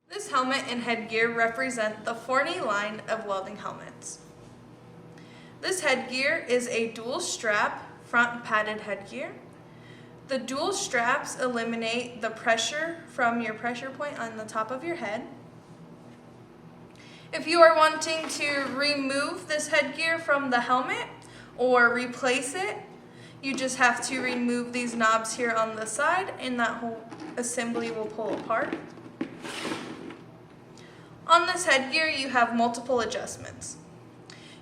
This helmet and headgear represent the Forney line of welding helmets. This headgear is a dual strap front padded headgear. The dual straps eliminate the pressure from your pressure point on the top of your head. If you are wanting to remove this headgear from the helmet or replace it, you just have to remove these knobs here on the side and that whole assembly will pull apart. On this headgear, you have multiple adjustments.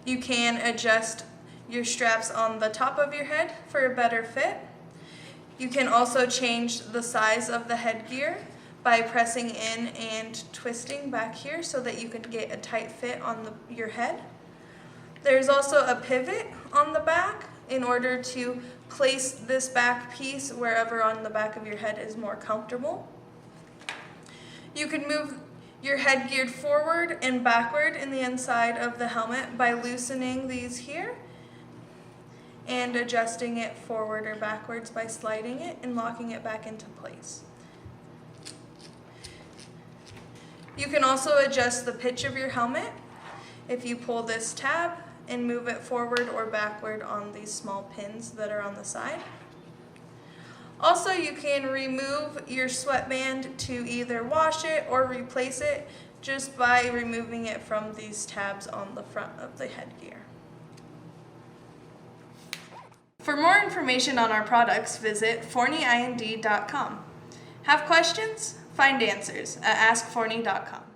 You can adjust your straps on the top of your head for a better fit. You can also change the size of the headgear by pressing in and twisting back here so that you can get a tight fit on your head. There's also a pivot on the back in order to place this back piece wherever on the back of your head is more comfortable. You can move your headgear forward and backward in the inside of the helmet by loosening these here and adjusting it forward or backwards by sliding it and locking it back into place. You can also adjust the pitch of your helmet if you pull this tab and move it forward or backward on these small pins that are on the side. Also, you can remove your sweatband to either wash it or replace it just by removing it from these tabs on the front of the headgear. For more information on our products, visit forneyind.com. Have questions? Find answers at askforney.com.